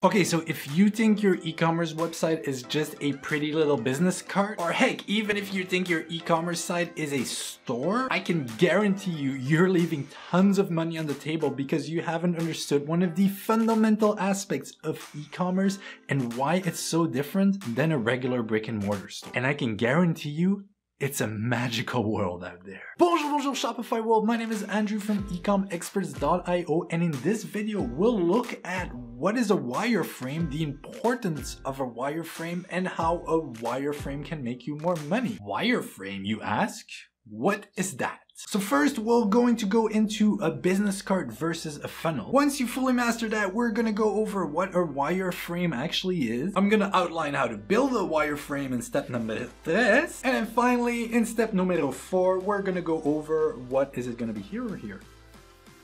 Okay, so if you think your e-commerce website is just a pretty little business card, or heck, even if you think your e-commerce site is a store, I can guarantee you're leaving tons of money on the table because you haven't understood one of the fundamental aspects of e-commerce and why it's so different than a regular brick and mortar store. And I can guarantee you, it's a magical world out there. Bonjour Shopify world, my name is Andrew from ecomexperts.io, and in this video we'll look at what is a wireframe, the importance of a wireframe, and how a wireframe can make you more money. Wireframe, you ask? What is that? So first, we're going to go into a business card versus a funnel. Once you fully master that, we're gonna go over what a wireframe actually is. I'm gonna outline how to build a wireframe in step number 3. And then finally, in step number 4, we're gonna go over what is it gonna be here or here.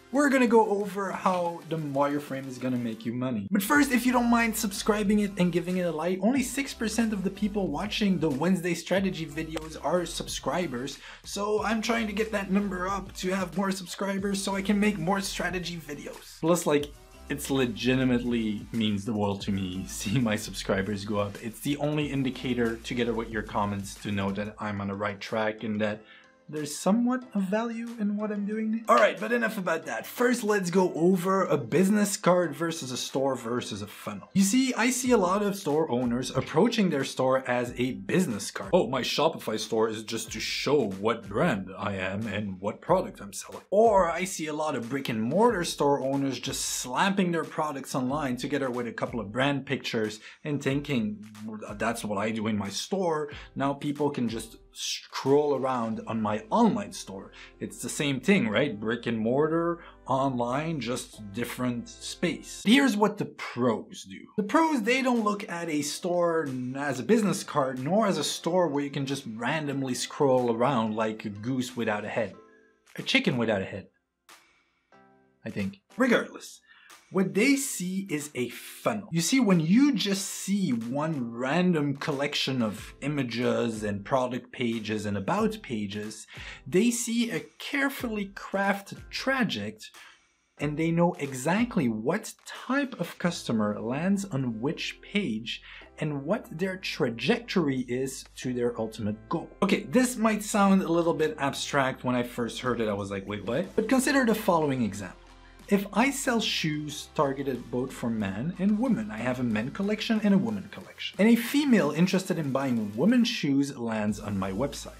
We're gonna go over how the wireframe is gonna make you money. But first, if you don't mind subscribing it and giving it a like, only 6% of the people watching the Wednesday strategy videos are subscribers. So I'm trying to get that number up to have more subscribers so I can make more strategy videos. Plus, like, it's legitimately means the world to me seeing my subscribers go up. It's the only indicator, together with your comments, to know that I'm on the right track and that there's somewhat of value in what I'm doing. Alright, but enough about that. First, let's go over a business card versus a store versus a funnel. You see, I see a lot of store owners approaching their store as a business card. Oh, my Shopify store is just to show what brand I am and what product I'm selling. Or I see a lot of brick and mortar store owners just slapping their products online together with a couple of brand pictures and thinking, that's what I do in my store. Now people can just scroll around on my online store. It's the same thing, right? Brick and mortar, online, just different space. Here's what the pros do. The pros, they don't look at a store as a business card, nor as a store where you can just randomly scroll around like a goose without a head. A chicken without a head, I think. Regardless, what they see is a funnel. You see, when you just see one random collection of images and product pages and about pages, they see a carefully crafted trajectory, and they know exactly what type of customer lands on which page and what their trajectory is to their ultimate goal. Okay, this might sound a little bit abstract. When I first heard it, I was like, wait, what? But consider the following example. If I sell shoes targeted both for men and women, I have a men collection and a women collection. And a female interested in buying women's shoes lands on my website.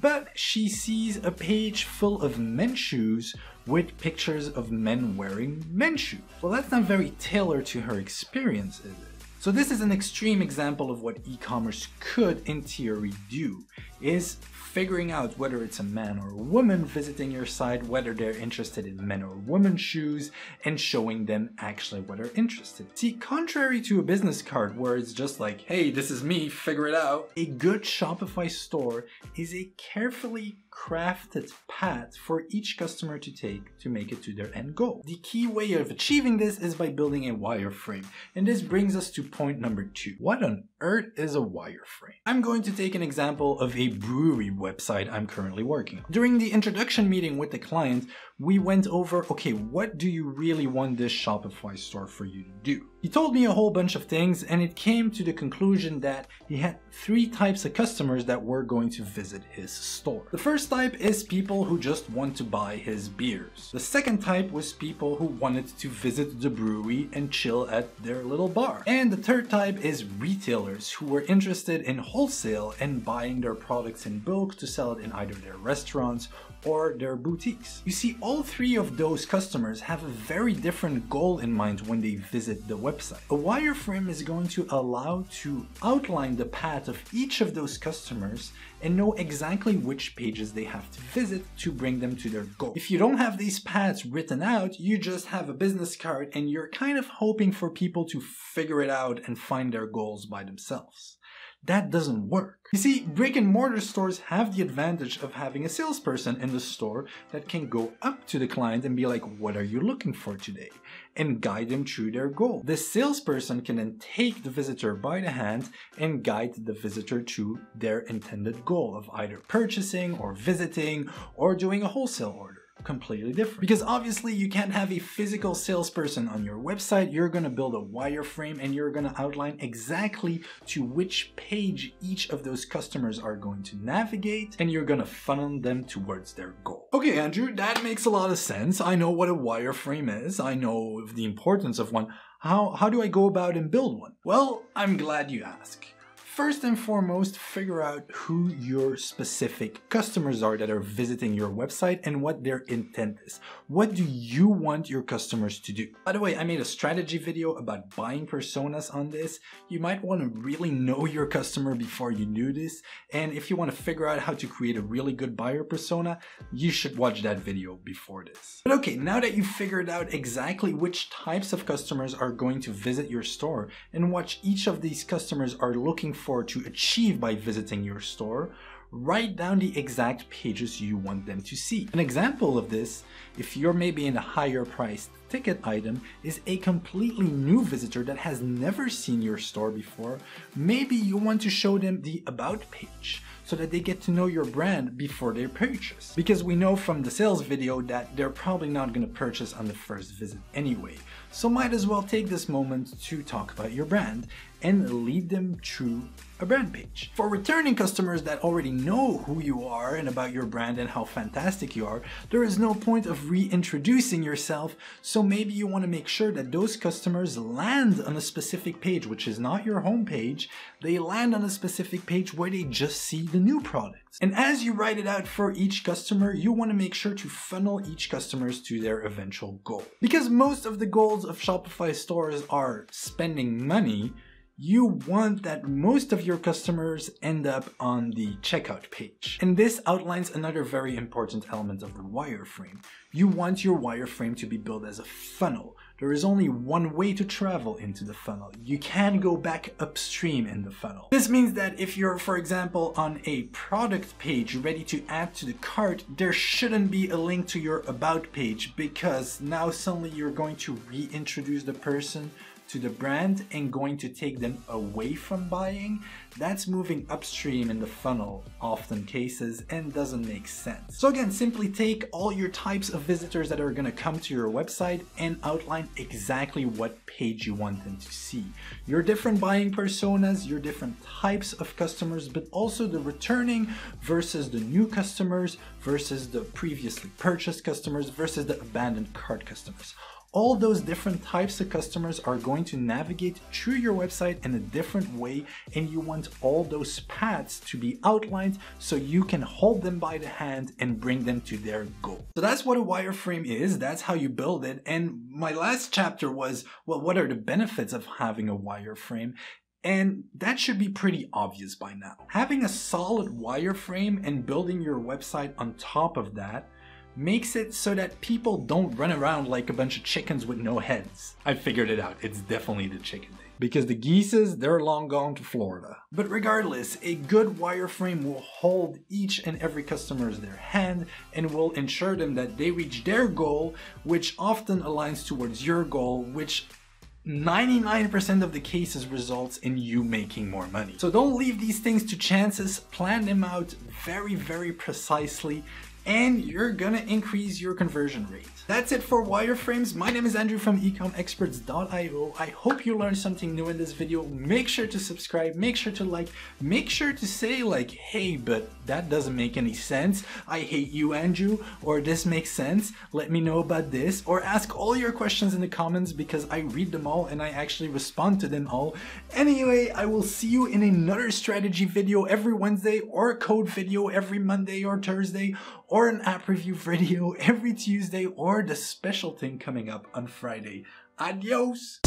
But she sees a page full of men's shoes with pictures of men wearing men's shoes. Well, that's not very tailored to her experience, is it? So this is an extreme example of what e-commerce could, in theory, do, is figuring out whether it's a man or a woman visiting your site, whether they're interested in men or women shoes, and showing them actually what they're interested in. See, contrary to a business card where it's just like, hey, this is me, figure it out, a good Shopify store is a carefully crafted path for each customer to take to make it to their end goal. The key way of achieving this is by building a wireframe. And this brings us to point number 2. What on earth is a wireframe? I'm going to take an example of a brewery website I'm currently working on. During the introduction meeting with the client, we went over, okay, what do you really want this Shopify store for you to do? He told me a whole bunch of things, and it came to the conclusion that he had 3 types of customers that were going to visit his store. The first type is people who just want to buy his beers. The second type was people who wanted to visit the brewery and chill at their little bar. And the third type is retailers who were interested in wholesale and buying their products in bulk to sell it in either their restaurants or their boutiques. You see, all 3 of those customers have a very different goal in mind when they visit the website. A wireframe is going to allow to outline the path of each of those customers and know exactly which pages they have to visit to bring them to their goal. If you don't have these paths written out, you just have a business card and you're kind of hoping for people to figure it out and find their goals by themselves. That doesn't work. You see, brick and mortar stores have the advantage of having a salesperson in the store that can go up to the client and be like, what are you looking for today? And guide them through their goal. The salesperson can then take the visitor by the hand and guide the visitor to their intended goal of either purchasing or visiting or doing a wholesale order. completely different. Because obviously you can't have a physical salesperson on your website. You're going to build a wireframe and you're going to outline exactly to which page each of those customers are going to navigate, and you're going to funnel them towards their goal. Okay, Andrew, that makes a lot of sense. I know what a wireframe is. I know the importance of one. How do I go about and build one? Well, I'm glad you asked. First and foremost, figure out who your specific customers are that are visiting your website and what their intent is. What do you want your customers to do? By the way, I made a strategy video about buying personas on this. You might want to really know your customer before you do this. And if you want to figure out how to create a really good buyer persona, you should watch that video before this. But okay, now that you've figured out exactly which types of customers are going to visit your store and what each of these customers are looking for to achieve by visiting your store, write down the exact pages you want them to see. An example of this, if you're maybe in a higher priced ticket item, is a completely new visitor that has never seen your store before. Maybe you want to show them the About page so that they get to know your brand before they purchase. Because we know from the sales video that they're probably not going to purchase on the first visit anyway. So might as well take this moment to talk about your brand and lead them through a brand page. For returning customers that already know who you are and about your brand and how fantastic you are, there is no point of reintroducing yourself, so maybe you want to make sure that those customers land on a specific page, which is not your home page. They land on a specific page where they just see the new products. And as you write it out for each customer, you want to make sure to funnel each customer to their eventual goal. Because most of the goals of Shopify stores are spending money, you want that most of your customers end up on the checkout page. And this outlines another very important element of the wireframe. You want your wireframe to be built as a funnel. There is only one way to travel into the funnel. You can't go back upstream in the funnel. This means that if you're, for example, on a product page ready to add to the cart, there shouldn't be a link to your About page, because now suddenly you're going to reintroduce the person to the brand and going to take them away from buying. That's moving upstream in the funnel often cases and doesn't make sense. So again, simply take all your types of visitors that are going to come to your website and outline exactly what page you want them to see. Your different buying personas, your different types of customers, but also the returning versus the new customers versus the previously purchased customers versus the abandoned cart customers. All those different types of customers are going to navigate through your website in a different way, and you want all those paths to be outlined so you can hold them by the hand and bring them to their goal. So that's what a wireframe is, that's how you build it. And my last chapter was, well, what are the benefits of having a wireframe? And that should be pretty obvious by now. Having a solid wireframe and building your website on top of that makes it so that people don't run around like a bunch of chickens with no heads. I figured it out, it's definitely the chicken thing. Because the geeses, they're long gone to Florida. But regardless, a good wireframe will hold each and every customer in their hand and will ensure them that they reach their goal, which often aligns towards your goal, which 99% of the cases results in you making more money. So don't leave these things to chances, plan them out very, very precisely, and you're gonna increase your conversion rate. That's it for wireframes. My name is Andrew from ecomexperts.io. I hope you learned something new in this video. Make sure to subscribe, make sure to like, make sure to say like, hey, but that doesn't make any sense. I hate you, Andrew, or this makes sense. Let me know about this, or ask all your questions in the comments because I read them all and I actually respond to them all. Anyway, I will see you in another strategy video every Wednesday, or a code video every Monday or Thursday, or an app review video every Tuesday, or the special thing coming up on Friday. Adios!